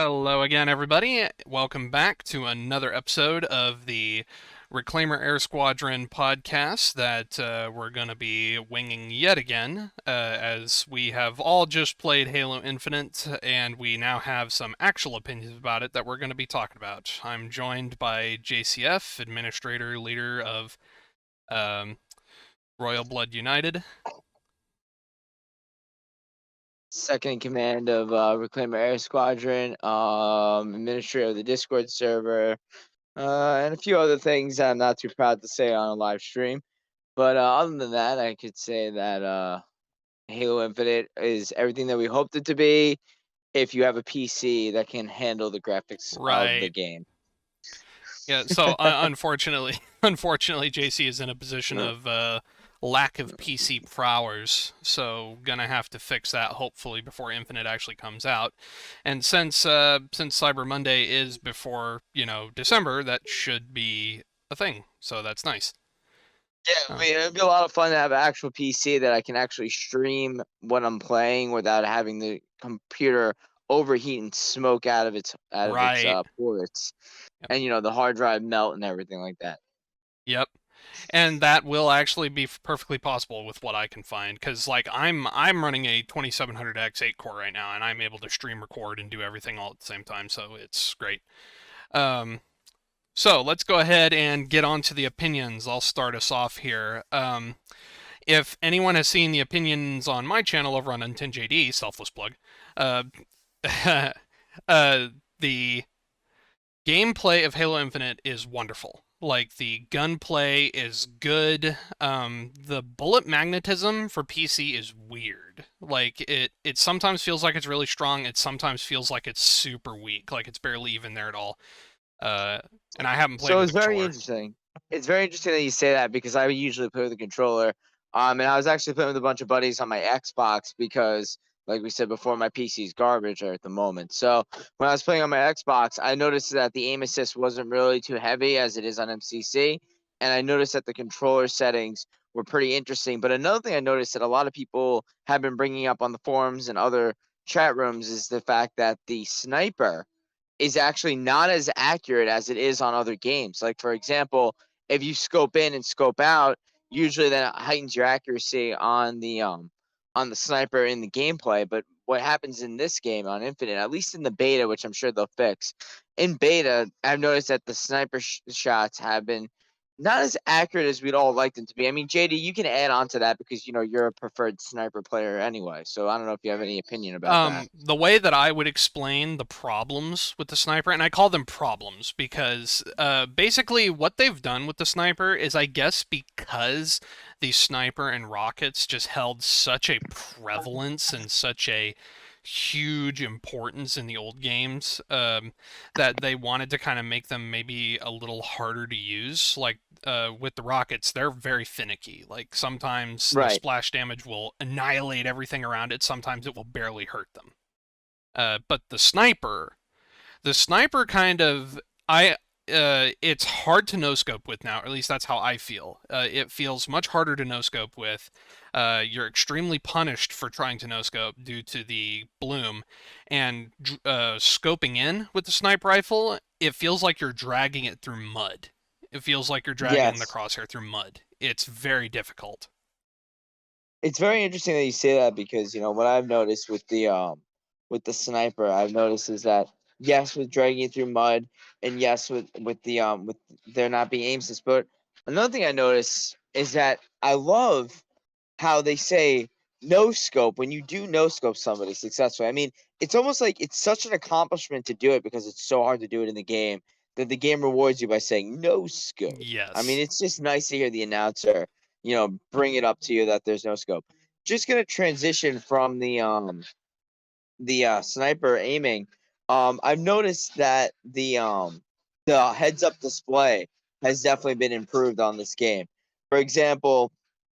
Hello again, everybody. Welcome back to another episode of the Reclaimer Air Squadron podcast that we're going to be winging yet again, as we have all just played Halo Infinite, and we now have some actual opinions about it that we're going to be talking about. I'm joined by JCF, Administrator, Leader of um, Royal Blood United. Second in command of Reclaimer Air Squadron, administrator of the Discord server, and a few other things I'm not too proud to say on a live stream. But other than that, I could say that Halo Infinite is everything that we hoped it to be if you have a PC that can handle the graphics of the Right. game. Yeah, so unfortunately, JC is in a position of lack of PC prowess, so gonna have to fix that hopefully before Infinite actually comes out. And since Cyber Monday is before December, that should be a thing. So that's nice. Yeah, I Uh, mean, it'd be a lot of fun to have an actual PC that I can actually stream what I'm playing without having the computer overheat and smoke out of its right. ports, Yep. and the hard drive melt and everything like that. Yep. And that will actually be perfectly possible with what I can find, because like I'm running a 2700X 8 core right now, and I'm able to stream, record, and do everything all at the same time, so it's great. Um, so let's go ahead and get on to the opinions. I'll start us off here. If anyone has seen the opinions on my channel over on UntinJD, selfless plug, uh, the gameplay of Halo Infinite is wonderful. Like the gunplay is good. The bullet magnetism for PC is weird. Like it sometimes feels like it's really strong. It sometimes feels like it's super weak. Like it's barely even there at all. Uh, and I haven't played So with a it's very controller. interesting. It's very interesting that you say that because I usually play with a controller. And I was actually playing with a bunch of buddies on my Xbox because, like we said before, my PC is garbage at the moment. So when I was playing on my Xbox, I noticed that the aim assist wasn't really too heavy as it is on MCC, and I noticed that the controller settings were pretty interesting. But another thing I noticed that a lot of people have been bringing up on the forums and other chat rooms is the fact that the sniper is actually not as accurate as it is on other games. Like, for example, if you scope in and scope out, usually that heightens your accuracy on the sniper in the gameplay. But what happens in this game on Infinite, at least in the beta, which I'm sure they'll fix, in beta, I've noticed that the sniper shots have been not as accurate as we'd all like them to be. I mean, JD, you can add on to that because you're a preferred sniper player anyway. So I don't know if you have any opinion about that. The way that I would explain the problems with the sniper, and I call them problems because basically what they've done with the sniper is, I guess, because the sniper and rockets just held such a prevalence and such a huge importance in the old games, that they wanted to kind of make them maybe a little harder to use. Like with the rockets, they're very finicky. Like sometimes the Right. splash damage will annihilate everything around it. Sometimes it will barely hurt them. But the sniper kind of I. It's hard to no scope with now, or at least that's how I feel. It feels much harder to no scope with. You're extremely punished for trying to no scope due to the bloom, and scoping in with the sniper rifle, it feels like you're dragging it through mud. It feels like you're dragging the Yes. crosshair through mud. It's very difficult. It's very interesting that you say that because what I've noticed with the sniper, I've noticed is that yes, with dragging it through mud, and yes, with there not being aim assist. But another thing I notice is that I love how they say no scope when you do no scope somebody successfully. I mean, it's almost like it's such an accomplishment to do it because it's so hard to do it in the game that the game rewards you by saying no scope. I mean, Yes. it's just nice to hear the announcer, bring it up to you that there's no scope. Just gonna transition from the sniper aiming. I've noticed that the heads up display has definitely been improved on this game. For example,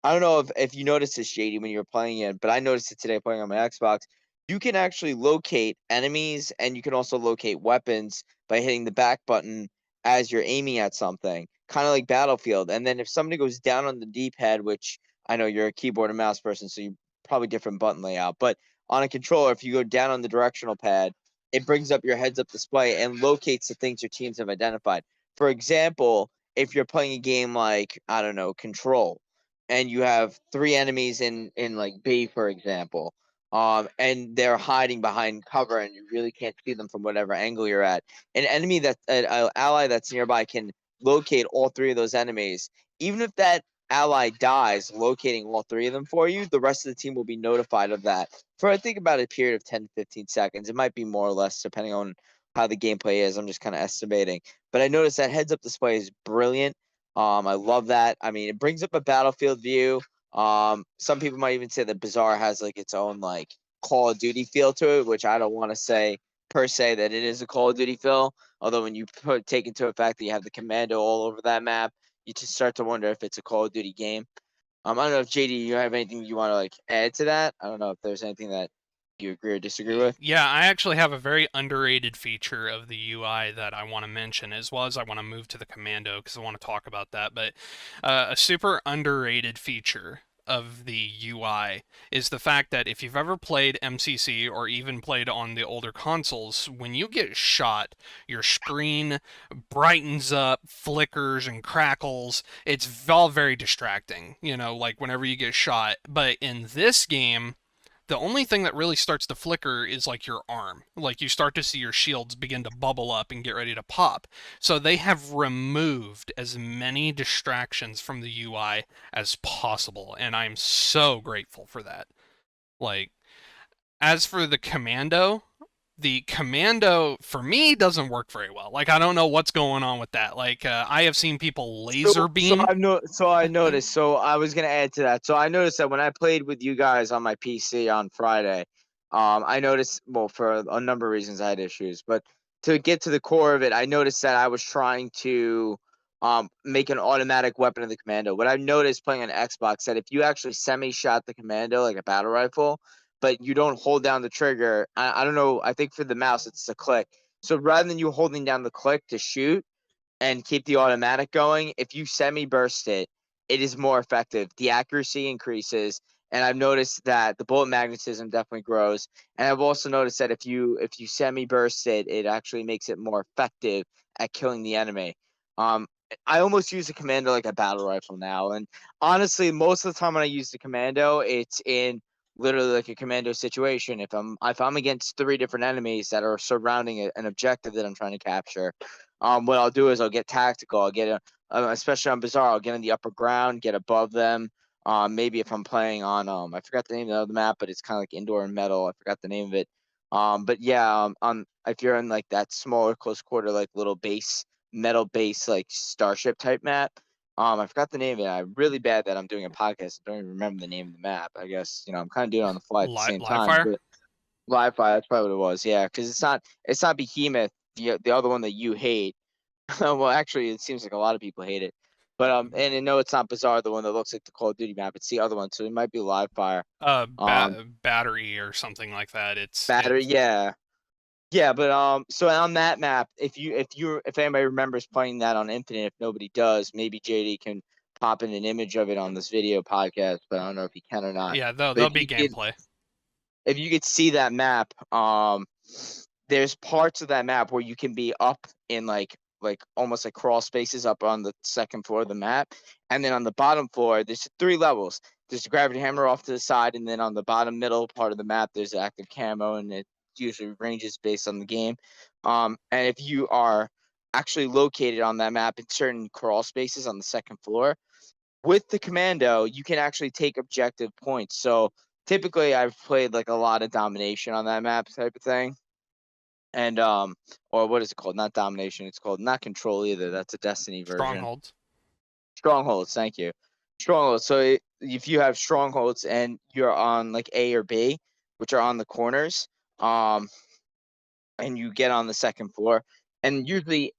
I don't know if you noticed this, JD, when you were playing it, but I noticed it today playing on my Xbox. You can actually locate enemies and you can also locate weapons by hitting the back button as you're aiming at something, kind of like Battlefield. And then if somebody goes down on the D-pad, which I know you're a keyboard and mouse person, so you probably different button layout, but on a controller, if you go down on the directional pad, it brings up your heads-up display and locates the things your teams have identified. For example, if you're playing a game like, I don't know, Control, and you have 3 enemies in like B, for example, and they're hiding behind cover, and you really can't see them from whatever angle you're at. An enemy that an ally that's nearby can locate all 3 of those enemies. Even if that ally dies, locating all 3 of them for you, the rest of the team will be notified of that for I think about a period of 10 to 15 seconds. It might be more or less depending on how the gameplay is. I'm just kind of estimating. But I noticed that heads up display is brilliant. I love that. I mean, it brings up a battlefield view. Some people might even say that Bazaar has like its own like Call of Duty feel to it, which I don't want to say per se that it is a Call of Duty feel. Although when you take into effect that you have the commando all over that map, you just start to wonder if it's a Call of Duty game. I don't know if JD, you have anything you want to like add to that. I don't know if there's anything that you agree or disagree with. Yeah, I actually have a very underrated feature of the UI that I want to mention, as well as I want to move to the commando because I want to talk about that. But a super underrated feature of the UI is the fact that if you've ever played MCC or even played on the older consoles, when you get shot, your screen brightens up, flickers, and crackles. It's all very distracting, like whenever you get shot. But in this game, the only thing that really starts to flicker is like your arm. Like you start to see your shields begin to bubble up and get ready to pop. So they have removed as many distractions from the UI as possible, and I'm so grateful for that. Like, as for the commando for me doesn't work very well. Like I don't know what's going on with that. Like I have seen people laser beam. So I noticed. So I was gonna add to that. So I noticed that when I played with you guys on my PC on Friday, I noticed. Well, for a number of reasons, I had issues, but to get to the core of it, I noticed that I was trying to make an automatic weapon of the commando. What I noticed playing on Xbox that if you actually semi-shot the commando like a battle rifle, but you don't hold down the trigger, I don't know. I think for the mouse it's a click. So rather than you holding down the click to shoot and keep the automatic going, if you semi burst it, it is more effective. The accuracy increases, and I've noticed that the bullet magnetism definitely grows. And I've also noticed that if you semi burst it, it actually makes it more effective at killing the enemy. Um, I almost use the commando like a battle rifle now, and honestly, most of the time when I use the commando, it's in literally like a commando situation. If I'm against 3 different enemies that are surrounding an objective that I'm trying to capture, what I'll do is I'll get tactical. I'll get especially on Bazaar, I'll get on the upper ground, get above them. Maybe if I'm playing on I forgot the name of the map, but it's kind of like indoor and metal. I forgot the name of it. But yeah, on if you're in like that smaller close quarter like little base metal base like starship type map. I forgot the name of it. I'm really bad that I'm doing a podcast. I don't even remember the name of the map. I guess I'm kind of doing it on the fly at the same Live time. fire. But Live Fire, that's probably what it was. Yeah, because it's not Behemoth, the other one that you hate. Well, actually, it seems like a lot of people hate it. But and I know it's not Bizarre, the one that looks like the Call of Duty map. It's the other one, so it might be Live Fire. Battery or something like that. Battery, It's yeah, yeah. But so on that map, if anybody remembers playing that on Infinite, if nobody does, maybe JD can pop in an image of it on this video podcast. But I don't know if he can or not. yeah, But there'll be gameplay. if you could see that map, there's parts of that map where you can be up in like almost like crawl spaces up on the second floor of the map, and then on the bottom floor there's 3 levels. There's the gravity hammer off to the side, and then on the bottom middle part of the map there's active camo, and it usually ranges based on the game. And if you are actually located on that map in certain crawl spaces on the second floor, with the commando, you can actually take objective points. So typically I've played like a lot of domination on that map type of thing. And or what is it called? Not domination, it's called not control either. That's a Destiny version. Strongholds. Strongholds, thank you. Strongholds. So if you have strongholds and you're on like A or B, which are on the corners, um and you get on the second floor. And usually,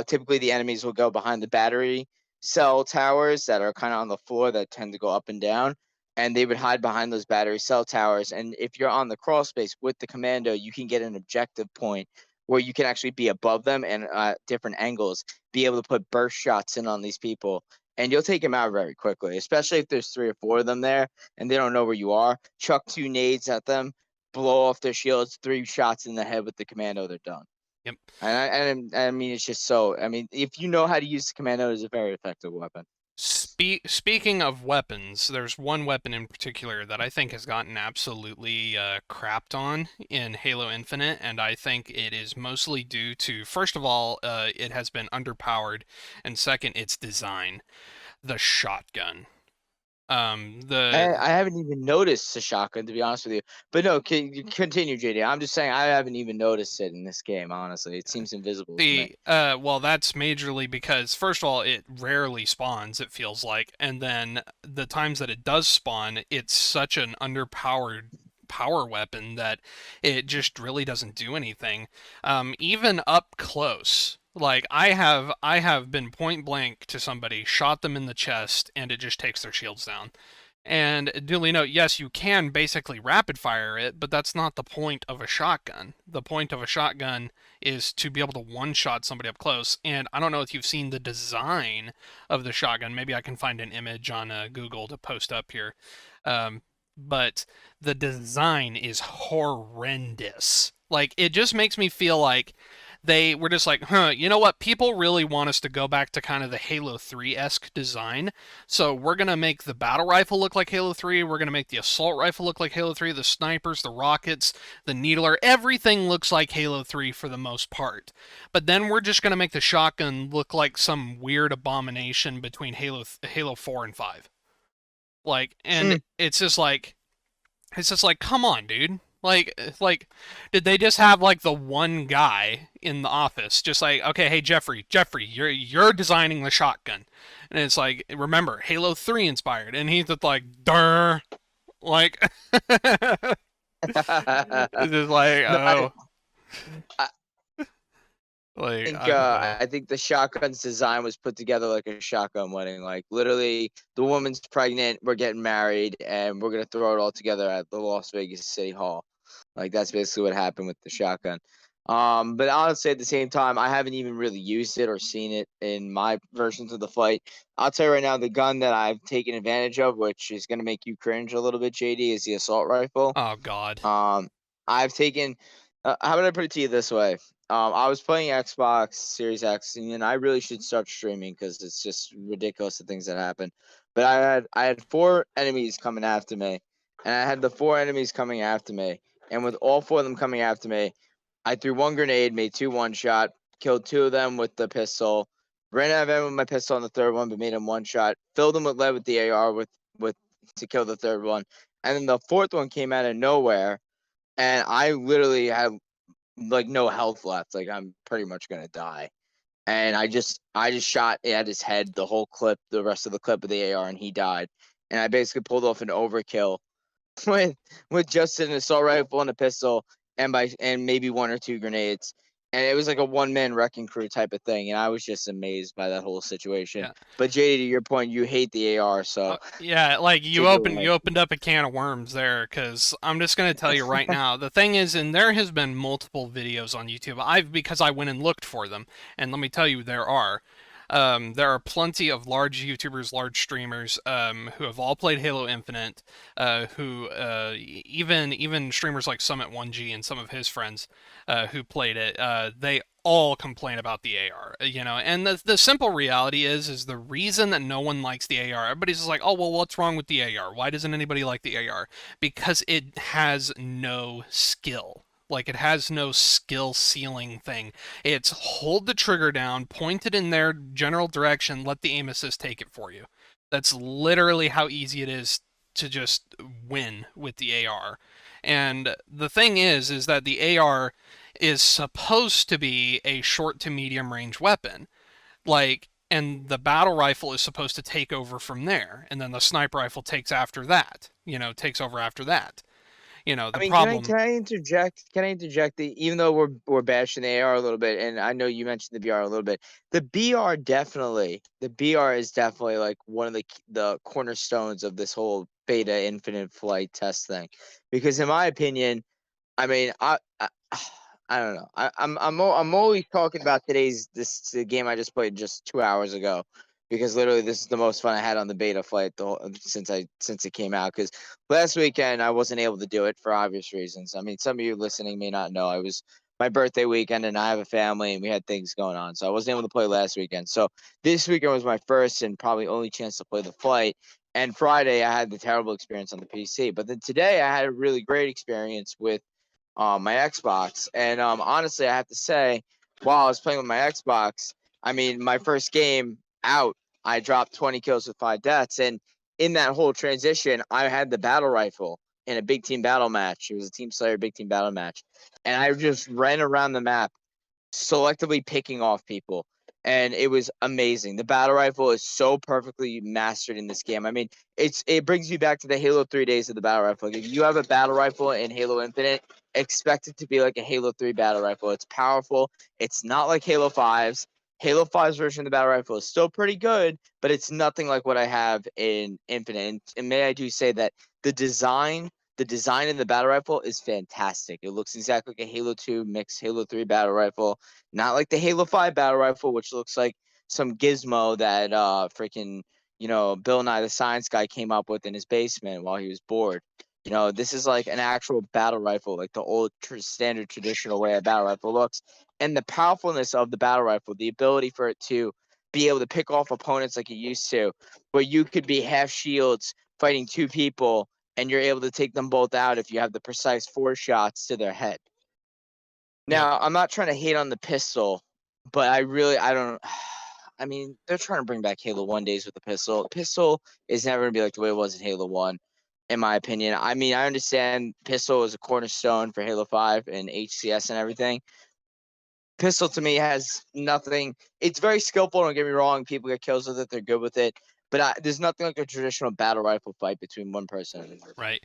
typically, the enemies will go behind the battery cell towers that are kind of on the floor that tend to go up and down. And they would hide behind those battery cell towers. And if you're on the crawl space with the commando, you can get an objective point where you can actually be above them and different angles, be able to put burst shots in on these people. And you'll take them out very quickly, especially if there's 3 or 4 of them there and they don't know where you are. Chuck 2 nades at them, blow off their shields, 3 shots in the head with the commando, they're done. Yep. And I mean, it's just so. I mean, if you know how to use the commando, it's a very effective weapon. Speaking of weapons, there's one weapon in particular that I think has gotten absolutely crapped on in Halo Infinite, and I think it is mostly due to, first of all, it has been underpowered, and second, its design, the shotgun. The I haven't even noticed the shotgun, to be honest with you. But no, you continue, JD. I'm just saying I haven't even noticed it in this game. Honestly, it seems invisible to me. well, that's majorly because, first of all, it rarely spawns, it feels like, and then the times that it does spawn, it's such an underpowered power weapon that it just really doesn't do anything. Even up close, like I have been point blank to somebody, shot them in the chest, and it just takes their shields down. And duly note, yes, you can basically rapid fire it, but that's not the point of a shotgun. The point of a shotgun is to be able to one shot somebody up close. And I don't know if you've seen the design of the shotgun. Maybe I can find an image on Google to post up here. Um, but the design is horrendous. Like, it just makes me feel like they were just like, huh, you know what? People really want us to go back to kind of the Halo 3 esque design. So we're going to make the battle rifle look like Halo 3. We're going to make the assault rifle look like Halo 3. The snipers, the rockets, the needler, everything looks like Halo 3 for the most part. But then we're just going to make the shotgun look like some weird abomination between Halo 4 and 5. Like, and Hmm. it's just like, come on, dude. Did they just have like the one guy in the office, just like, okay, hey Jeffrey, you're designing the shotgun, and it's like, remember, Halo 3 inspired, and he's just like, durr, like, it's just like, No, oh, I like, think I don't know. I think the shotgun's design was put together like a shotgun wedding. Like literally, the woman's pregnant, we're getting married, and we're gonna throw it all together at the Las Vegas City Hall. Like that's basically what happened with the shotgun. But honestly, at the same time, I haven't even really used it or seen it in my versions of the fight. I'll tell you right now, the gun that I've taken advantage of, which is gonna make you cringe a little bit, JD, is the assault rifle. Oh God. Um, I've taken. How about I put it to you this way? I was playing Xbox Series X, and I really should start streaming because it's just ridiculous the things that happen. But I had 4 enemies coming after me, and I had the 4 enemies coming after me, and with all 4 of them coming after me, I threw 1 grenade, made 2 1-shot, killed 2 of them with the pistol, ran out of ammo with my pistol on the third one, but made him 1-shot, filled him with lead with the AR with to kill the third one, and then the fourth one came out of nowhere, and I literally had like no health left. Like I'm pretty much gonna die. And I just shot at his head the whole clip, the rest of the clip of the AR, and he died. And I basically pulled off an overkill with with just an assault rifle and a pistol and maybe 1 or 2 grenades. And it was like a one-man wrecking crew type of thing, and I was just amazed by that whole situation. Yeah. But JD, to your point, you hate the AR, so Yeah, like you take it opened away. you opened up a can of worms there, because I'm just gonna tell you right now. The thing is, and there has been multiple videos on YouTube. Because I went and looked for them, and let me tell you, there are plenty of large YouTubers, large streamers, who have all played Halo Infinite, who even streamers like Summit1G and some of his friends, who played it. They all complain about the AR, and the simple reality is the reason that no one likes the AR. Everybody's just like, oh well, what's wrong with the AR? Why doesn't anybody like the AR? Because it has no skill. Like, it has no skill ceiling thing. It's hold the trigger down, point it in their general direction, let the aim assist take it for you. That's literally how easy it is to just win with the AR. And the thing is that the AR is supposed to be a short to medium range weapon. Like, and the battle rifle is supposed to take over from there, and then the sniper rifle takes after that. Takes over after that. I The mean, can I problem. can I interject? Can I interject? Even though we're bashing the AR a little bit, and I know you mentioned the BR a little bit, the BR is definitely like one of the cornerstones of this whole beta infinite flight test thing, because in my opinion, I mean, I don't know. I'm always talking about the game I just played just 2 hours ago. because literally this is the most fun I had on the beta flight since it came out. Because last weekend I wasn't able to do it for obvious reasons. I mean, some of you listening may not know. I was my birthday weekend, and I have a family, and we had things going on, so I wasn't able to play last weekend. So this weekend was my first and probably only chance to play the flight. And Friday I had the terrible experience on the PC, but then today I had a really great experience with my Xbox. And honestly, I have to say, while I was playing with my Xbox, I mean, my first game out, I dropped 20 kills with 5 deaths. And in that whole transition, I had the battle rifle in a big team battle match. It was a Team Slayer big team battle match. And I just ran around the map selectively picking off people. And it was amazing. The battle rifle is so perfectly mastered in this game. I mean, it brings you back to the Halo 3 days of the battle rifle. Like, if you have a battle rifle in Halo Infinite, expect it to be like a Halo 3 battle rifle. It's powerful. It's not like Halo 5's. Halo 5's version of the battle rifle is still pretty good, but it's nothing like what I have in Infinite. And may I do say that the design in the battle rifle is fantastic. It looks exactly like a Halo 2 mixed Halo 3 battle rifle, not like the Halo 5 battle rifle, which looks like some gizmo that freaking, Bill Nye the Science Guy came up with in his basement while he was bored. This is like an actual battle rifle, like the old standard traditional way a battle rifle looks. And the powerfulness of the battle rifle, the ability for it to be able to pick off opponents like it used to, where you could be half shields fighting 2 people and you're able to take them both out if you have the precise 4 shots to their head. Yep. Now, I'm not trying to hate on the pistol, but I don't. I mean, they're trying to bring back Halo 1 days with the pistol. Pistol is never going to be like the way it was in Halo 1, in my opinion. I mean, I understand pistol is a cornerstone for Halo 5 and HCS and everything. Pistol to me has nothing. It's very skillful, don't get me wrong. People get kills with it, they're good with it. But there's nothing like a traditional battle rifle fight between one person and another. Right.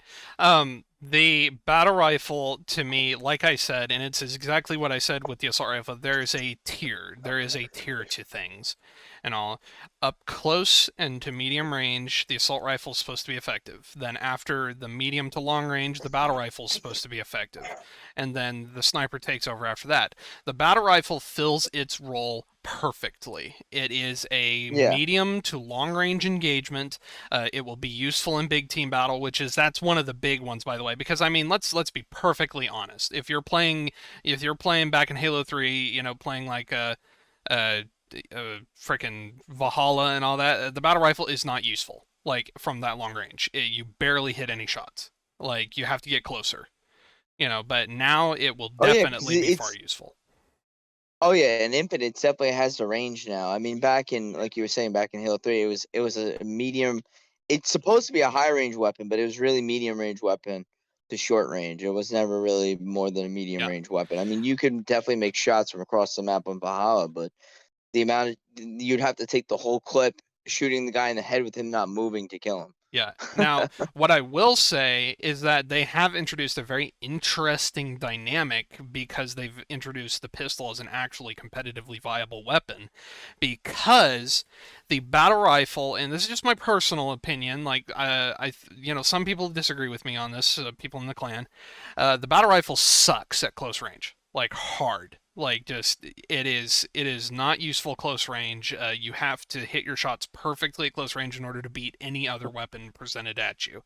The battle rifle, to me, like I said, and it's exactly what I said with the assault rifle, there is a tier. There is a tier to things and all. Up close and to medium range, the assault rifle is supposed to be effective. Then after the medium to long range, the battle rifle is supposed to be effective. And then the sniper takes over after that. The battle rifle fills its role perfectly. It is a Yeah. medium to long range engagement. It will be useful in big team battle, that's one of the big ones, by the way. Because I mean, let's be perfectly honest. If you're playing back in Halo 3, playing like a freaking Valhalla and all that, the battle rifle is not useful. Like from that long range, you barely hit any shots. Like you have to get closer. But now it will Oh yeah, because definitely be far useful. oh yeah, and Infinite definitely has the range now. I mean, back in like you were saying, back in Halo 3, it was a medium. It's supposed to be a high range weapon, but it was really medium range weapon to short range. It was never really more than a medium Yeah. range weapon. I mean, you could definitely make shots from across the map on Valhalla, but the amount of you'd have to take the whole clip shooting the guy in the head with him not moving to kill Yeah. him. Now, what I will say is that they have introduced a very interesting dynamic because they've introduced the pistol as an actually competitively viable weapon. Because the battle rifle, and this is just my personal opinion, like some people disagree with me on this, people in the clan. The battle rifle sucks at close range, like hard. Like just it is not useful close range. You have to hit your shots perfectly at close range in order to beat any other weapon presented at you.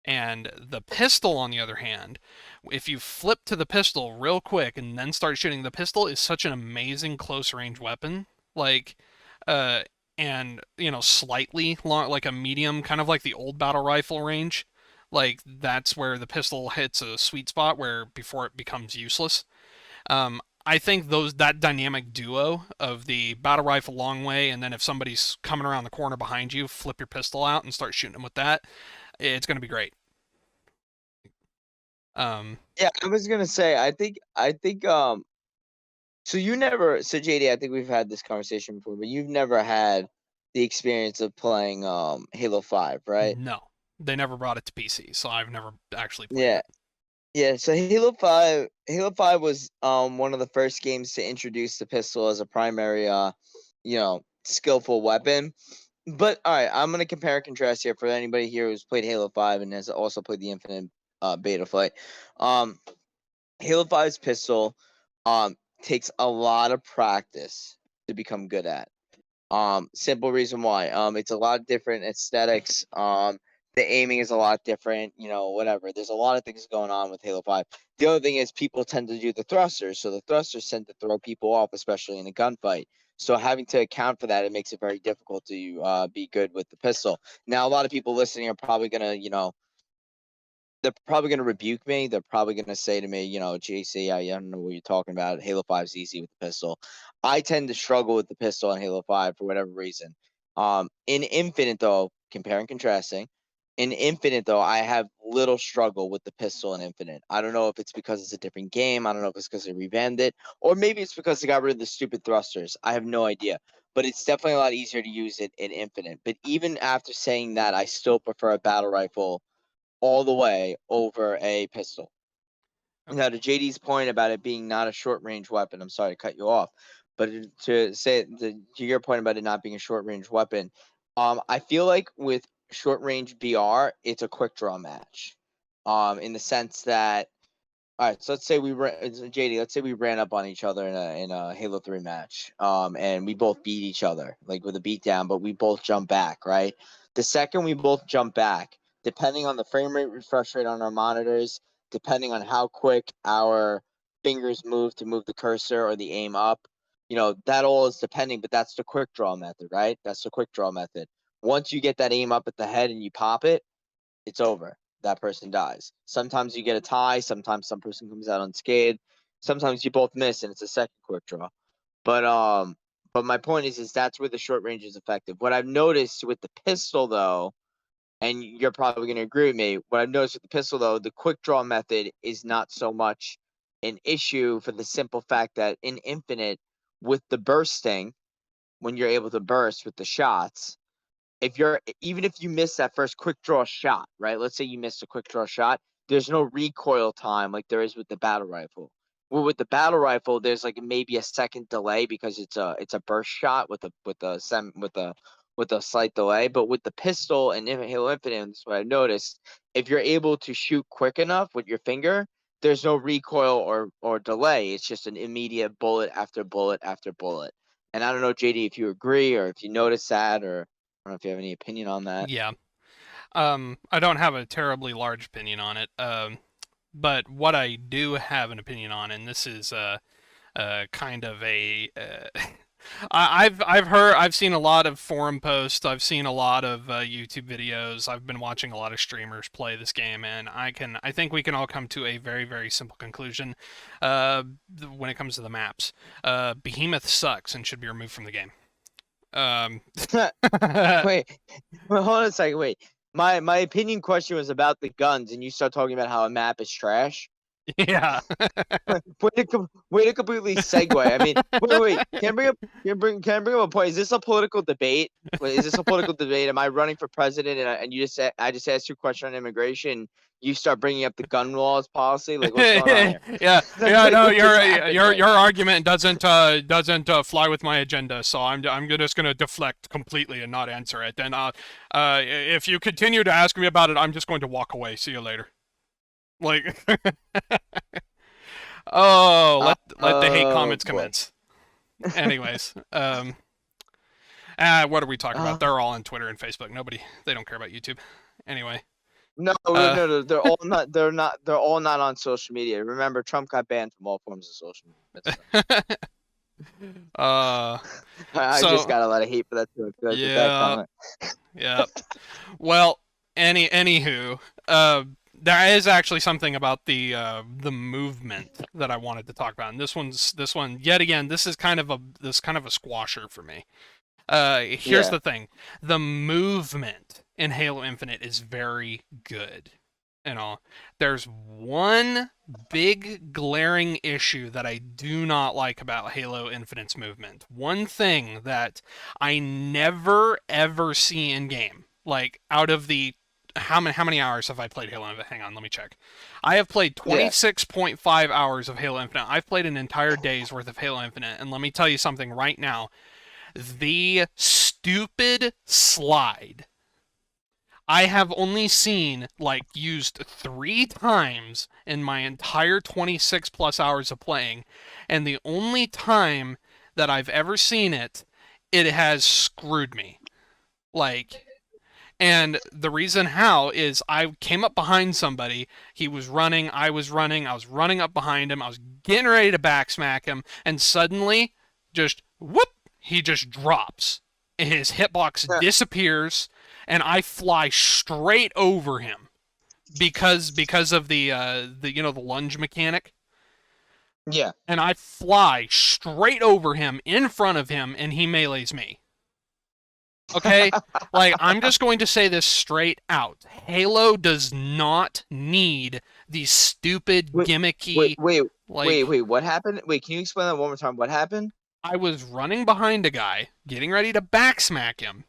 And the pistol, on the other hand, if you flip to the pistol real quick and then start shooting, the pistol is such an amazing close range weapon. Like, uh, and slightly long, like a medium, kind of like the old battle rifle range. Like that's where the pistol hits a sweet spot where before it becomes useless. I think that dynamic duo of the battle rifle long way, and then if somebody's coming around the corner behind you, flip your pistol out and start shooting them with that. It's going to be great. Um, Yeah, I was gonna say, I think so so JD, I think we've had this conversation before, but you've never had the experience of playing Halo 5, right? no, they never brought it to PC, so I've never actually played Yeah. it. Yeah, so Halo 5 was one of the first games to introduce the pistol as a primary skillful weapon. But all right, I'm gonna compare and contrast here for anybody here who's played Halo 5 and has also played the Infinite beta flight. Um Halo 5's pistol takes a lot of practice to become good at. Simple reason why. It's a lot of different aesthetics. The aiming is a lot different. Whatever. There's a lot of things going on with Halo 5. The other thing is people tend to do the thrusters, so the thrusters tend to throw people off, especially in a gunfight. So having to account for that, it makes it very difficult to be good with the pistol. Now, a lot of people listening are probably gonna, they're probably going to rebuke me. They're probably going to say to me, JC, I don't know what you're talking about. Halo 5 is easy with the pistol. I tend to struggle with the pistol on Halo 5 for whatever reason. In Infinite, though, comparing contrasting, in Infinite, though, I have little struggle with the pistol in Infinite. I don't know if it's because it's a different game. I don't know if it's because they revamped it, or maybe it's because they got rid of the stupid thrusters. I have no idea. But it's definitely a lot easier to use it in Infinite. But even after saying that, I still prefer a battle rifle all the way over a pistol. Okay. Now, to JD's point about it being not a short range weapon, I'm sorry to cut you off, but to your point about it not being a short range weapon, I feel like with short range BR, it's a quick draw match, in the sense that, all right, so let's say JD. Let's say we ran up on each other in a Halo 3 match, and we both beat each other like with a beatdown, but we both jump back, right? The second we both jump back, depending on the frame rate refresh rate on our monitors, depending on how quick our fingers move to move the cursor or the aim up, that all is depending. But that's the quick draw method, right? That's the quick draw method. Once you get that aim up at the head and you pop it, it's over. That person dies. Sometimes you get a tie. Sometimes some person comes out unscathed. Sometimes you both miss and it's a second quick draw. But my point is that's where the short range is effective. What I've noticed with the pistol though, and you're probably going to agree with me, what I've noticed with the pistol though, the quick draw method is not so much an issue for the simple fact that in Infinite, with the bursting, when you're able to burst with the shots, even if you miss that first quick draw shot, right? Let's say you missed a quick draw shot, there's no recoil time like there is with the battle rifle. Well, with the battle rifle, there's like maybe a second delay because it's a burst shot with a slight delay. But with the pistol and Halo Infinite, that's what I noticed. If you're able to shoot quick enough with your finger, there's no recoil or delay. It's just an immediate bullet after bullet after bullet. And I don't know, JD, if you agree or if you notice that, or I don't know if you have any opinion on that. Yeah. I don't have a terribly large opinion on it. But what I do have an opinion on, and this is kind of a I've seen a lot of forum posts. I've seen a lot of YouTube videos. I've been watching a lot of streamers play this game, and I think we can all come to a very very simple conclusion when it comes to the maps. Behemoth sucks and should be removed from the game. Um, Wait, hold on a second. Wait, my opinion question was about the guns, and you start talking about how a map is trash. yeah. Way to completely segue. I mean, wait. Can I bring up a point? Is this a political debate? Wait, is this a political debate? Am I running for president and I just asked you a question on immigration? You start bringing up the gun laws policy. Like, what's going on here? yeah, yeah, Like, no, what just happened? your argument doesn't fly with my agenda, so I'm just gonna deflect completely and not answer it. And if you continue to ask me about it, I'm just going to walk away. See you later. Like, oh, let the hate Oh comments boy. commence. Anyways, what are we talking about? Uh, They're all on Twitter and Facebook. They don't care about YouTube. Anyway, no, uh, no. They're all not. They're not. They're all not on social media. Remember, Trump got banned from all forms of social media. That's uh, I just so got a lot of hate for that too. That's a bad yeah, comment. yeah. Well, anywho, there is actually something about the movement that I wanted to talk about, and this one yet again. This kind of a squasher for me. Here's Yeah. the thing: the movement in Halo Infinite is very good. There's one big glaring issue that I do not like about Halo Infinite's movement. One thing that I never ever see in game, like out of the how many hours have I played Halo Infinite? Hang on, let me check. I have played Yeah. 26.5 hours of Halo Infinite. I've played an entire day's worth of Halo Infinite, and let me tell you something right now. The stupid slide I have only seen like used 3 times in my entire 26 plus hours of playing, and the only time that I've ever seen it it has screwed me. Like, and the reason how is I came up behind somebody. He was running. I was running. I was running up behind him. I was getting ready to backsmack him. And suddenly, just whoop, he just drops. His hitbox disappears. And I fly straight over him because of the the lunge mechanic. Yeah. And I fly straight over him in front of him, and he melees me. Okay? Like, I'm just going to say this straight out. Halo does not need these stupid, Wait, wait, gimmicky, wait, like, What happened? Wait, can you explain that one more time? What happened? I was running behind a guy, getting ready to backsmack him.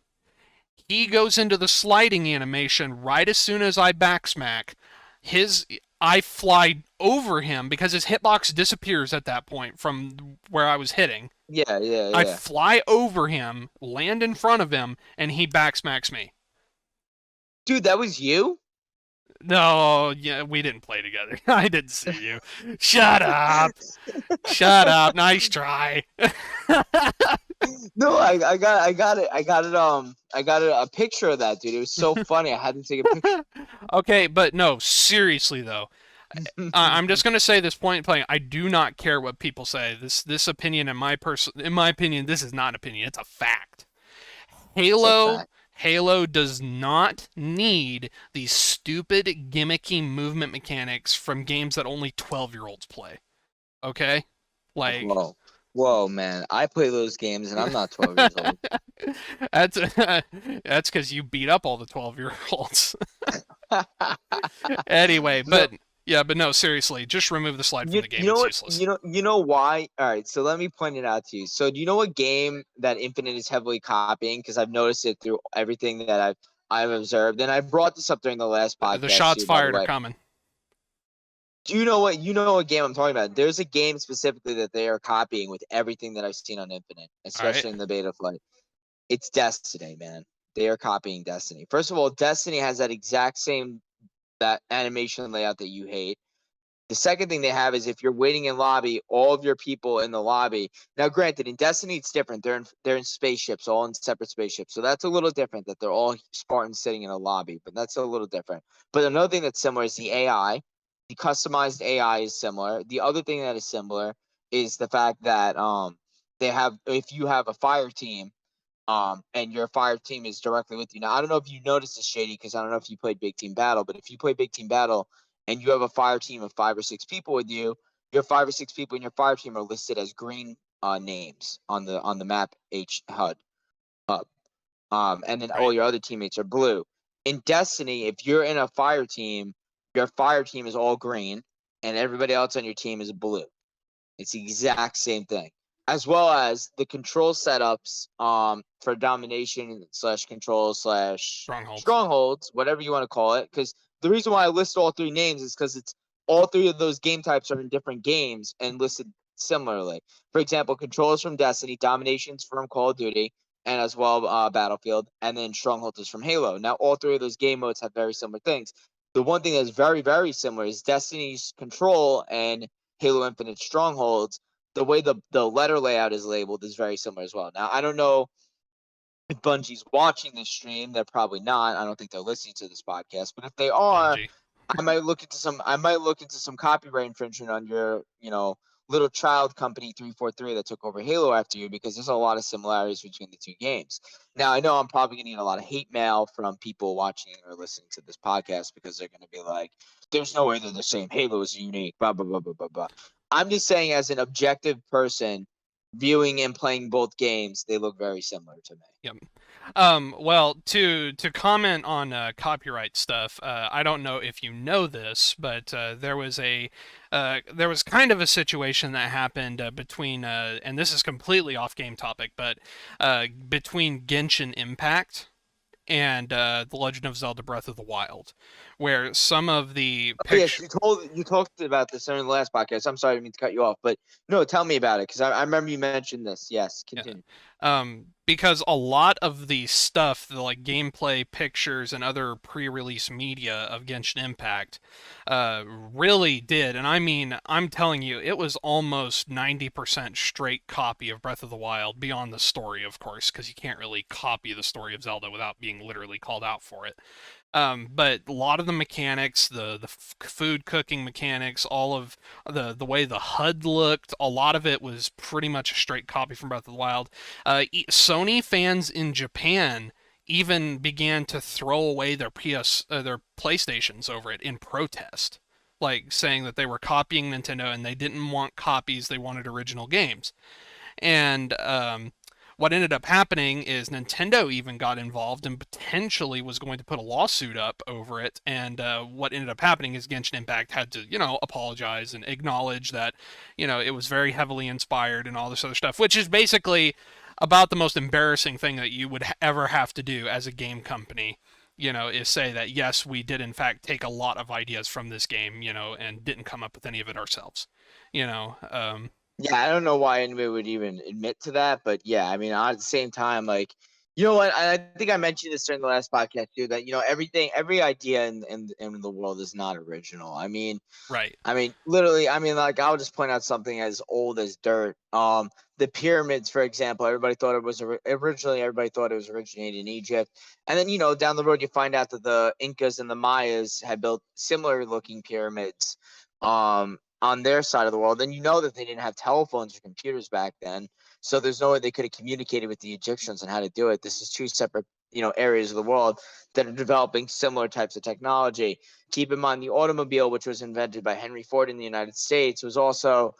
He goes into the sliding animation right as soon as I backsmack. His I fly over him because his hitbox disappears at that point from where I was hitting. Yeah, yeah, I yeah. fly over him, land in front of him, and he backsmacks me. Dude, that was you? No, yeah, we didn't play together. I didn't see you. Shut up. Shut up. Nice try. No, I got a picture of that, dude. It was so funny. I had to take a picture. Okay, but no, seriously though. I'm just gonna say this point blank. I do not care what people say. This opinion, in my opinion, this is not an opinion. It's a fact. It's a Halo fact. Halo does not need these stupid gimmicky movement mechanics from games that only 12-year-olds play. Okay? Like Whoa. Whoa, man. I play those games and I'm not 12 years old. that's that's cuz you beat up all the 12-year-olds. Anyway, No, but yeah, but no, seriously, just remove the slide from the you game. know It's what? useless. You know why? All right, so let me point it out to you. So do you know what game that Infinite is heavily copying? Because I've noticed it through everything that I've observed, and I brought this up during the last The podcast shots too, by the fired are way. coming. Do you know what game I'm talking about? There's a game specifically that they are copying with everything that I've seen on Infinite, All right. especially in the beta flight. It's Destiny, man. They are copying Destiny. First of all, Destiny has that exact same that animation layout that you hate. The second thing they have is if you're waiting in lobby, all of your people in the lobby. Now, granted, in Destiny it's different. They're in spaceships, all in separate spaceships. So that's a little different that they're all Spartans sitting in a lobby, but that's a little different. But another thing that's similar is the AI. The customized AI is similar. The other thing that is similar is the fact that they have if you have a fire team and your fire team is directly with you. Now, I don't know if you noticed this, Shady, because I don't know if you played Big Team Battle, but if you play Big Team Battle and you have a fire team of 5 or 6 people with you, your 5 or 6 people in your fire team are listed as green names on the map H HUD hub, and then all Right. your other teammates are blue. In Destiny, if you're in a fire team, your fire team is all green, and everybody else on your team is blue. It's the exact same thing, as well as the control setups for domination slash control slash Strongholds. strongholds, whatever you want to call it. Because the reason why I list all three names is because it's all three of those game types are in different games and listed similarly. For example, controls from Destiny, dominations from Call of Duty, and as well Battlefield, and then strongholds is from Halo. Now, all three of those game modes have very similar things. The one thing that's very, very similar is Destiny's control and Halo Infinite Strongholds, the way the letter layout is labeled is very similar as well. Now, I don't know if Bungie's watching this stream. They're probably not. I don't think they're listening to this podcast. But if they are, Bungie. I might look into some copyright infringement on your, little child company 343 that took over Halo after you because there's a lot of similarities between the two games. Now, I know I'm probably going to get a lot of hate mail from people watching or listening to this podcast because they're going to be like, there's no way they're the same. Halo is unique, blah, blah, blah, blah, blah, blah. I'm just saying, as an objective person viewing and playing both games, they look very similar to me. Yep. Well, to comment on copyright stuff, I don't know if you know this, but there was kind of a situation that happened between, and this is completely off game topic, but between Genshin Impact and The Legend of Zelda: Breath of the Wild, where some of the Oh, yes, picture you talked about this in the last podcast. I'm sorry, I didn't mean to cut you off, but no, tell me about it because I remember you mentioned this. Yes, yeah. continue. Because a lot of the stuff, the like gameplay pictures and other pre-release media of Genshin Impact, really did, and I mean, I'm telling you, it was almost 90% straight copy of Breath of the Wild, beyond the story, of course, because you can't really copy the story of Zelda without being literally called out for it. But a lot of the mechanics, the food cooking mechanics, all of the way the HUD looked, a lot of it was pretty much a straight copy from Breath of the Wild. Sony fans in Japan even began to throw away their PlayStations over it in protest, like saying that they were copying Nintendo and they didn't want copies, they wanted original games. And what ended up happening is Nintendo even got involved and potentially was going to put a lawsuit up over it. And what ended up happening is Genshin Impact had to, apologize and acknowledge that, it was very heavily inspired and all this other stuff, which is basically about the most embarrassing thing that you would ever have to do as a game company. Is say that yes, we did in fact take a lot of ideas from this game, and didn't come up with any of it ourselves. You know, um, Yeah, I don't know why anybody would even admit to that, but yeah, I mean, at the same time, like, you know what? I think I mentioned this during the last podcast too. That everything, every idea in the world is not original. right. Literally, like, I'll just point out something as old as dirt. The pyramids, for example, originally everybody thought it was originated in Egypt, and then down the road you find out that the Incas and the Mayas had built similar looking pyramids, on their side of the world. And that they didn't have telephones or computers back then, so there's no way they could have communicated with the Egyptians on how to do it. This is two separate areas of the world that are developing similar types of technology. Keep in mind the automobile, which was invented by Henry Ford in the United States, was also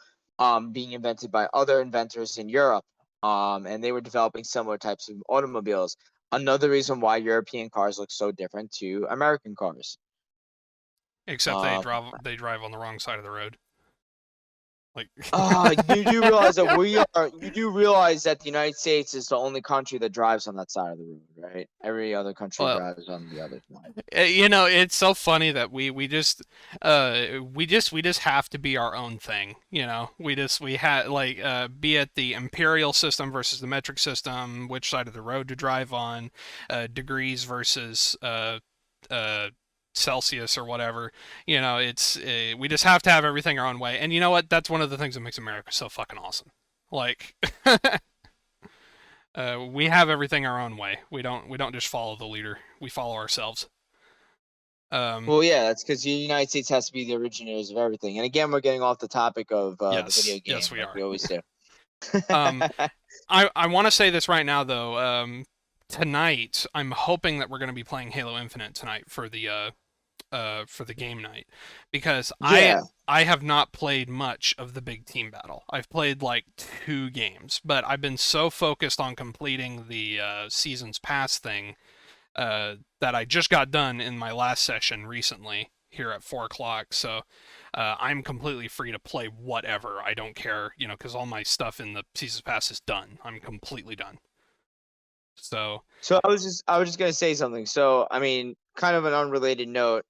being invented by other inventors in Europe, and they were developing similar types of automobiles. Another reason why European cars look so different to American cars. Except Um, they drive on the wrong side of the road. Like, you do realize that you do realize that the United States is the only country that drives on that side of the road, right? Every other country well, drives on the other side. it's so funny that we just have to be our own thing. We had like be it the imperial system versus the metric system, which side of the road to drive on, degrees versus uh, Celsius or whatever. It's we just have to have everything our own way. And you know what? That's one of the things that makes America so fucking awesome. Like, we have everything our own way. We don't just follow the leader. We follow ourselves. Um, Well, yeah, that's because the United States has to be the originators of everything. And again, we're getting off the topic of the video yes, yes, game, we like are. we always do. Um, I want to say this right now though. Tonight, I'm hoping that we're going to be playing Halo Infinite tonight for the game night, because I Yeah. I have not played much of the big team battle. I've played like 2 games, but I've been so focused on completing the seasons pass thing that I just got done in my last session recently here at 4 o'clock. So I'm completely free to play whatever. I don't care, because all my stuff in the seasons pass is done. I'm completely done. So So I was just gonna say something. So kind of an unrelated note.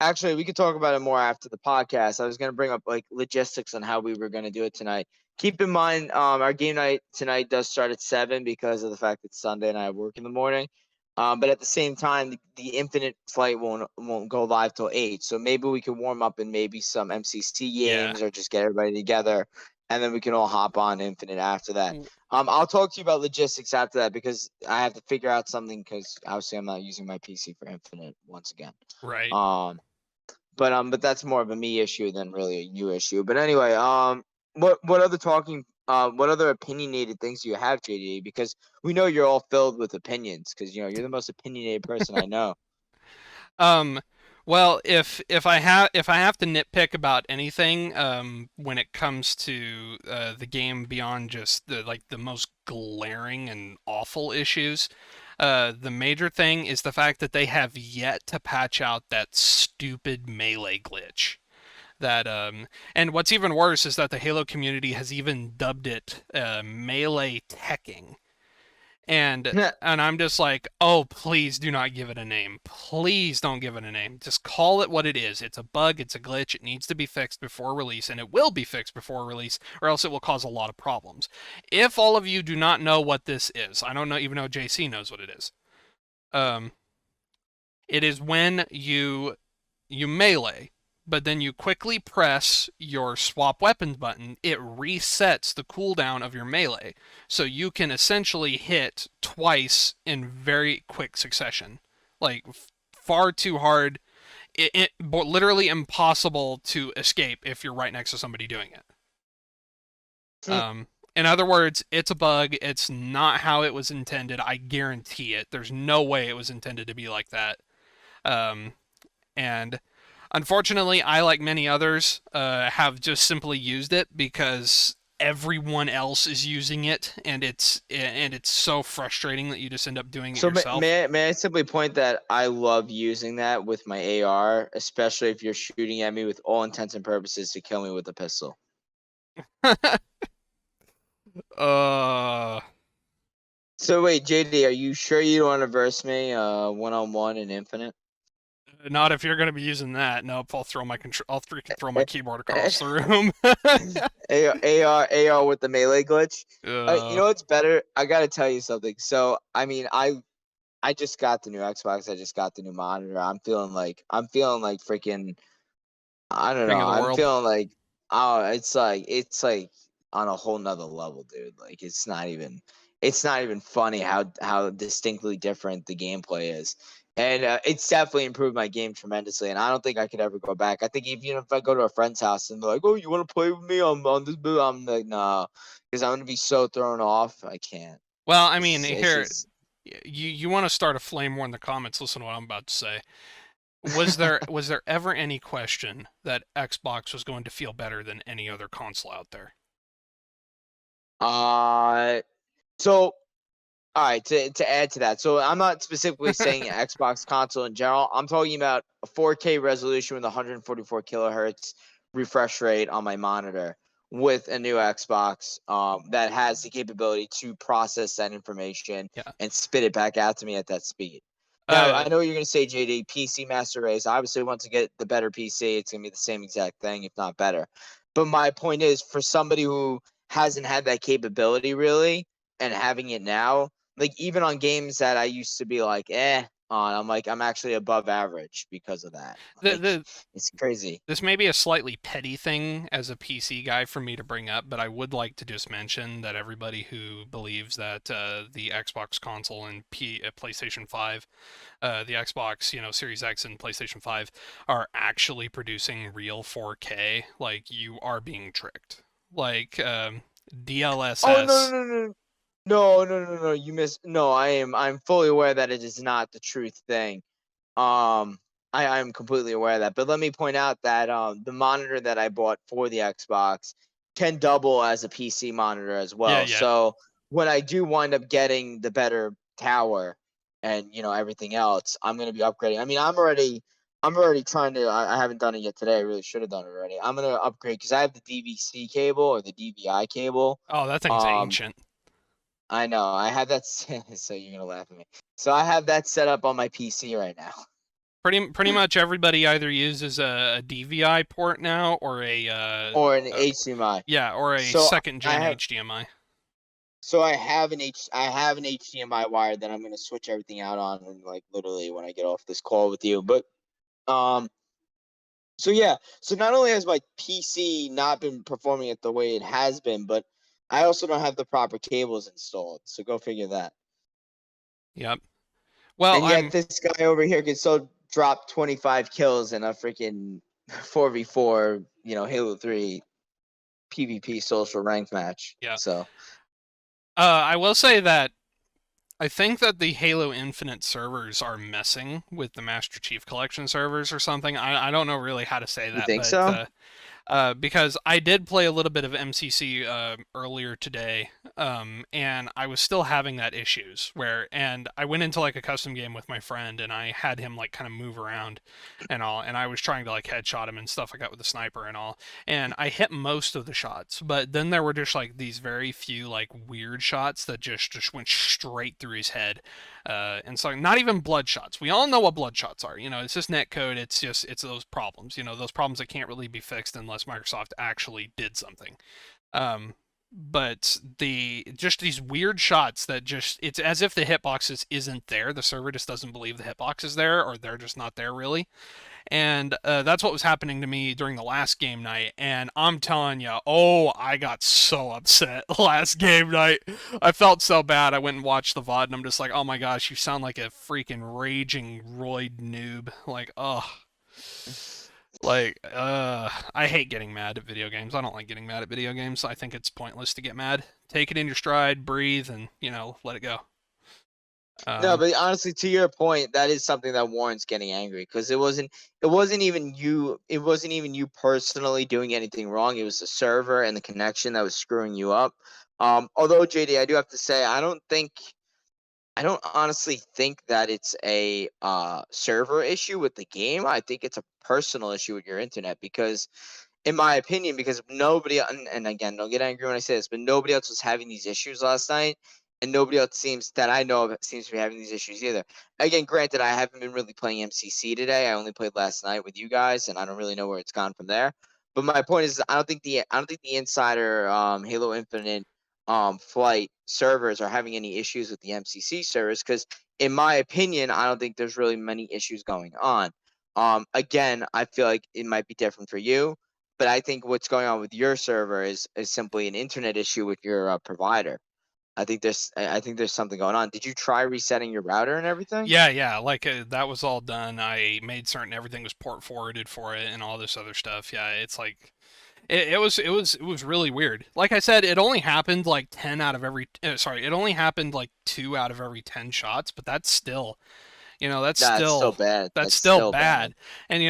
Actually, we could talk about it more after the podcast. I was going to bring up like logistics on how we were going to do it tonight. Keep in mind, our game night tonight does start at 7 because of the fact it's Sunday and I work in the morning. But at the same time, the Infinite flight won't go live till 8. So maybe we could warm up in maybe some MCC yeah, games or just get everybody together, and then we can all hop on Infinite after that. I'll talk to you about logistics after that because I have to figure out something because obviously I'm not using my PC for Infinite once again. right. Um, but that's more of a me issue than really a you issue. But anyway, what other opinionated things do you have, JD? Because we know you're all filled with opinions because you're the most opinionated person I know. Um, well, if I have to nitpick about anything, when it comes to the game beyond just the most glaring and awful issues, the major thing is the fact that they have yet to patch out that stupid melee glitch. And what's even worse is that the Halo community has even dubbed it melee teching. And I'm just like, oh, please do not give it a name. Please don't give it a name. Just call it what it is. It's a bug, it's a glitch, it needs to be fixed before release, and it will be fixed before release, or else it will cause a lot of problems. If all of you do not know what this is, I don't know, even though JC knows what it is. Um, it is when you melee, but then you quickly press your swap weapons button, it resets the cooldown of your melee. So you can essentially hit twice in very quick succession. Like, far too hard. Literally impossible to escape if you're right next to somebody doing it. In other words, it's a bug. It's not how it was intended. I guarantee it. There's no way it was intended to be like that. Um, and unfortunately, I, like many others, have just simply used it because everyone else is using it, and it's so frustrating that you just end up doing it So yourself. may I simply point that I love using that with my AR, especially if you're shooting at me with all intents and purposes to kill me with a pistol. uh, So wait, JD, are you sure you don't want to verse me one-on-one in Infinite? Not if you're gonna be using that. Nope, I'll freaking throw my keyboard across the room. AR with the melee glitch. You uh, know what's better? I gotta tell you something. So I mean, I just got the new Xbox. I just got the new monitor. I'm feeling like freaking. I don't know. King of the I'm world. feeling like, oh, it's like on a whole nother level, dude. Like it's not even funny how distinctly different the gameplay is. And it's definitely improved my game tremendously. And I don't think I could ever go back. I think even if I go to a friend's house and they're like, "Oh, you want to play with me on this build?" I'm like, "No," because I'm gonna be so thrown off. I can't. Well, I mean, It's here, just. you want to start a flame war in the comments. Listen to what I'm about to say. Was there ever any question that Xbox was going to feel better than any other console out there? uh so All right, to add to that, so I'm not specifically saying Xbox console in general. I'm talking about a 4K resolution with 144 kilohertz refresh rate on my monitor with a new Xbox that has the capability to process that information Yeah. and spit it back out to me at that speed. Now, Uh, I know you're going to say, JD, PC Master Race. Obviously, once you get the better PC, it's going to be the same exact thing, if not better. But my point is, for somebody who hasn't had that capability really and having it now, like even on games that I used to be like, on, I'm actually above average because of that. the Like, the it's crazy. this may be a slightly petty thing as a PC guy for me to bring up, but I would like to just mention that everybody who believes that the Xbox console and PlayStation 5, the Xbox, Series X and PlayStation 5 are actually producing real 4K, like you are being tricked. Like Oh no DLSS. no no no no no no no! You miss. No, I'm fully aware that it is not the truth thing. Um, I'm completely aware of that. But let me point out that the monitor that I bought for the Xbox can double as a PC monitor as Yeah, well. yeah. So when I do wind up getting the better tower and everything else, I'm gonna be upgrading. I mean, I'm already trying to. I haven't done it yet today. I really should have done it already. I'm gonna upgrade because I have the DVC cable or the DVI cable. Oh, that thing's Um, ancient. I know I have that. So you're gonna laugh at me. So I have that set up on my PC right now. Pretty much everybody either uses a DVI port now or Or an HDMI. yeah, or a So second I gen have HDMI. so I have an HDMI wire that I'm gonna switch everything out on, and like literally when I get off this call with you. But um so yeah, so not only has my PC not been performing it the way it has been, but I also don't have the proper cables installed. So go figure that. Yep. Well, And yet this guy over here can still drop 25 kills in a freaking 4v4, Halo 3 PvP social ranked match. yeah. So I will say that I think that the Halo Infinite servers are messing with the Master Chief Collection servers or something. I don't know really how to say you that, think but so? Because I did play a little bit of MCC earlier today, and I was still having that issues and I went into like a custom game with my friend, and I had him like kind of move around and all, and I was trying to like headshot him and stuff like that with the sniper and all, and I hit most of the shots, but then there were just like these very few like weird shots that just went straight through his head, and so not even blood shots. We all know what blood shots are. It's just net code. It's those problems. Those problems that can't really be fixed unless Microsoft actually did something. But just these weird shots that it's as if the hitbox isn't there. The server just doesn't believe the hitbox is there, or they're just not there really. And that's what was happening to me during the last game night. And I'm telling you, oh, I got so upset last game night. I felt so bad. I went and watched the VOD, and I'm just like, oh my gosh, you sound like a freaking raging roid noob. Like, oh, I hate getting mad at video games. I don't like getting mad at video games. I think it's pointless to get mad. Take it in your stride, breathe, and let it go. No, Um, but honestly, to your point, that is something that warrants getting angry because it wasn't even you personally doing anything wrong. It was the server and the connection that was screwing you up. Although JD, I do have to say, I don't honestly think that it's a server issue with the game. I think it's a personal issue with your internet because, in my opinion, because nobody, and again, don't get angry when I say this, but nobody else was having these issues last night, and nobody else that I know of seems to be having these issues either. Again, granted, I haven't been really playing MCC today. I only played last night with you guys, and I don't really know where it's gone from there. But my point is, I don't think the insider Halo Infinite flight servers are having any issues with the MCC servers because, in my opinion, I don't think there's really many issues going on. Again, I feel like it might be different for you, but I think what's going on with your server is simply an internet issue with your provider. I think there's something going on. Did you try resetting your router and everything? Yeah, yeah, like that was all done. I made certain everything was port forwarded for it and all this other stuff. Yeah, it's like it was really weird. Like I said, it only happened like 10 out of every sorry, it only happened like 2 out of every 10 shots, but that's still, that's That's so still bad. that's That's still still bad. bad. And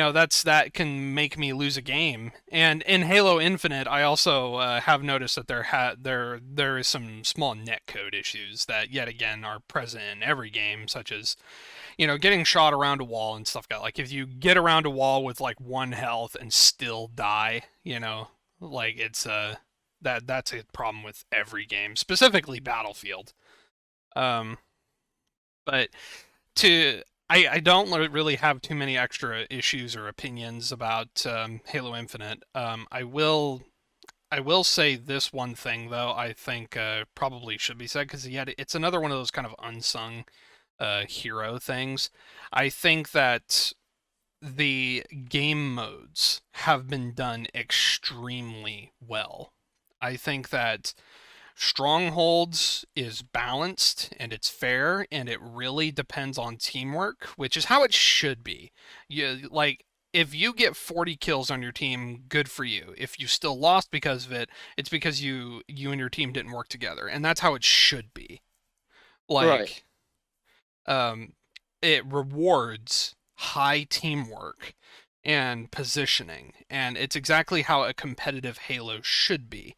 that can make me lose a game. And in Halo Infinite, I also have noticed that there is some small netcode issues that yet again are present in every game, such as getting shot around a wall and stuff. Like if you get around a wall with like 1 health and still die, like it's that's a problem with every game, specifically Battlefield. Um, but to I don't really have too many extra issues or opinions about Halo Infinite. I will say this one thing though. I think probably should be said because yet it's another one of those kind of unsung hero things. I think that the game modes have been done extremely well. I think that Strongholds is balanced and it's fair and it really depends on teamwork, which is how it should be. If you get 40 kills on your team, good for you. If you still lost because of it, it's because you and your team didn't work together, and that's how it should be. Right. Like um, it rewards high teamwork and positioning, and it's exactly how a competitive Halo should be.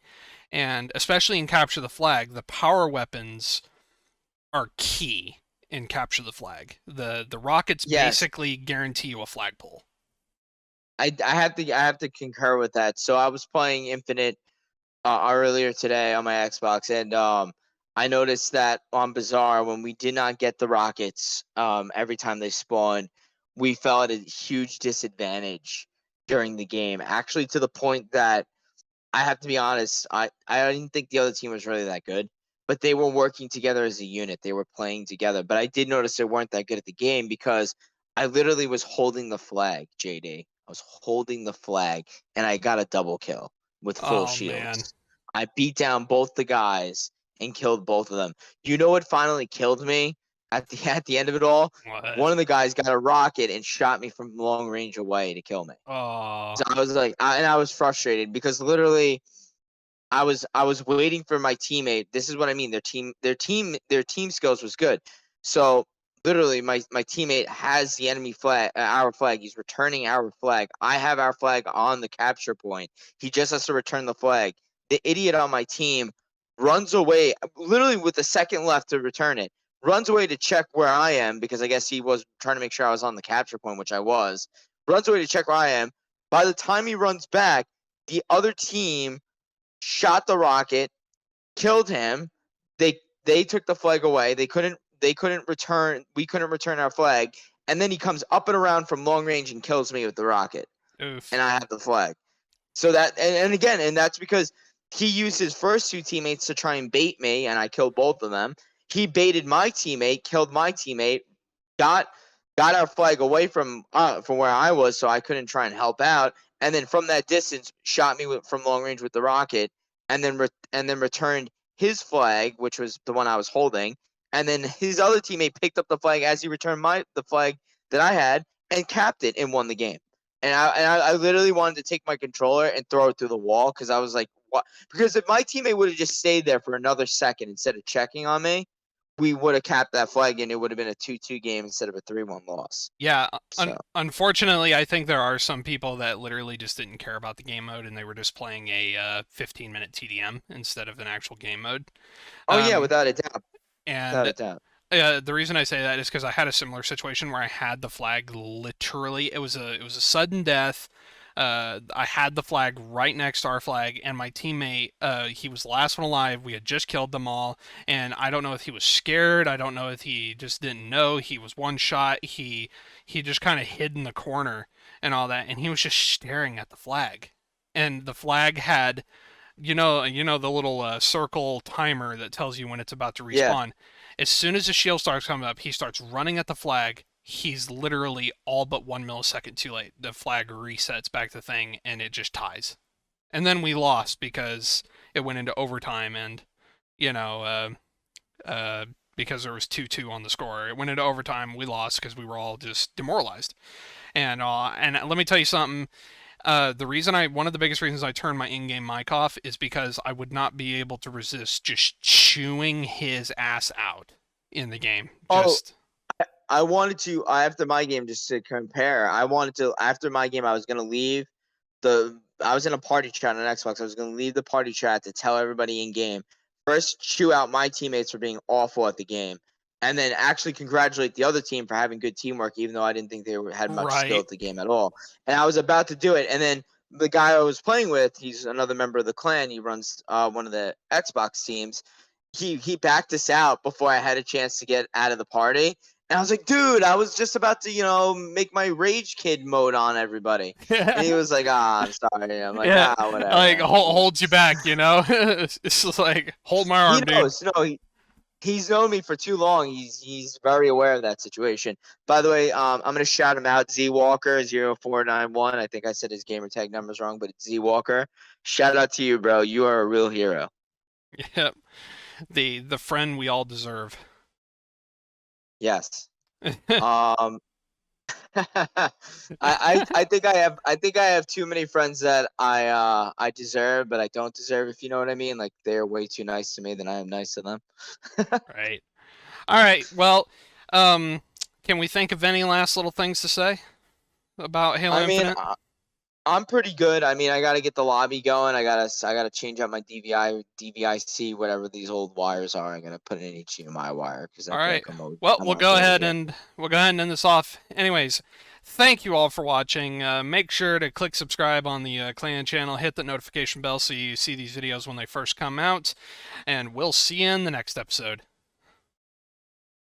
And especially in Capture the Flag, the power weapons are key in Capture the Flag. The rockets Yes, basically guarantee you a flagpole. I have to concur with that. So I was playing Infinite earlier today on my Xbox, and I noticed that on Bazaar when we did not get the rockets every time they spawned, we fell at a huge disadvantage during the game. Actually, to the point that I have to be honest, I didn't think the other team was really that good, but they were working together as a unit. They were playing together. But I did notice they weren't that good at the game because I literally was holding the flag, JD. I was holding the flag and I got a double kill with full Oh man, shields. I beat down both the guys and killed both of them. You know what finally killed me at the at the end of it all? what? One of the guys got a rocket and shot me from long range away to kill me. Oh, So I was like, and I was frustrated because literally I was waiting for my teammate. This is what I mean. Their team skills was good. So literally my teammate has the enemy flag, our flag. He's returning our flag. I have our flag on the capture point. He just has to return the flag. The idiot on my team runs away, literally with a second left to return it. Runs away to check where I am because I guess he was trying to make sure I was on the capture point, which I was. Runs away to check where I am. By the time he runs back, the other team shot the rocket, killed him. They took the flag away. They couldn't return. We couldn't return our flag. And then he comes up and around from long range and kills me with the rocket. Oof. And I have the flag. So that and again, and that's because he used his first two teammates to try and bait me, and I killed both of them. He baited my teammate, killed my teammate, got our flag away from where I was, so I couldn't try and help out. And then from that distance, shot me from long range with the rocket, and then returned his flag, which was the one I was holding. And then his other teammate picked up the flag as he returned the flag that I had and capped it and won the game. And I literally wanted to take my controller and throw it through the wall because I was like, what? Because if my teammate would have just stayed there for another second instead of checking on me, we would have capped that flag and it would have been a 2-2 game instead of a 3-1 loss. Yeah, So, unfortunately, I think there are some people that literally just didn't care about the game mode and they were just playing a 15-minute TDM instead of an actual game mode. oh yeah, Um, without a doubt, without and a doubt. The reason I say that is because I had a similar situation where I had the flag literally. It was a sudden death. I had the flag right next to our flag, and my teammate, he was the last one alive. We had just killed them all, and I don't know if he was scared. I don't know if he just didn't know. He was one shot. He just kind of hid in the corner and all that, and he was just staring at the flag. And the flag had, the little circle timer that tells you when it's about to Yeah. respawn. As soon as the shield starts coming up, he starts running at the flag. He's literally all but 1 millisecond too late. The flag resets back the thing, and it just ties. And then we lost because it went into overtime, and you know, because there was 2-2 on the score, it went into overtime. We lost because we were all just demoralized. And let me tell you something. One of the biggest reasons I turned my in-game mic off is because I would not be able to resist just chewing his ass out in the game. Oh, Just I wanted to after my game just to compare. I wanted to after my game. I was gonna leave I was in a party chat on Xbox. I was gonna leave the party chat to tell everybody in game first chew out my teammates for being awful at the game, and then actually congratulate the other team for having good teamwork, even though I didn't think had much skill right. at the game at all. And I was about to do it, and then the guy I was playing with, he's another member of the clan. He runs one of the Xbox teams. He backed us out before I had a chance to get out of the party. And I was like, dude, I was just about to, make my rage kid mode on everybody. And he was like, I'm sorry. I'm like, Yeah, like whatever. holds you back, you know. It's just like hold my He arm, dude. knows. No, he's known me for too long. He's very aware of that situation. By the way, I'm gonna shout him out, Z Walker 0491. I think I said his gamer tag numbers wrong, but it's Z Walker. Shout out to you, bro. You are a real hero. Yep, the friend we all deserve. Yes. Um, I think I have too many friends that I deserve, but I don't deserve. If you know what I mean, like they're way too nice to me than I am nice to them. Right. All right. Well, um, can we think of any last little things to say about Halo I mean, Infinite? I'm pretty good. I mean, I gotta get the lobby going. I gotta change out my DVI, DVIC, whatever these old wires are. I gotta put in an HDMI wire because I All feel right. like Well, I'm outdated. Yeah. we'll go ahead and end this off. Anyways, thank you all for watching. Make sure to click subscribe on the clan channel. Hit the notification bell so you see these videos when they first come out. And we'll see you in the next episode.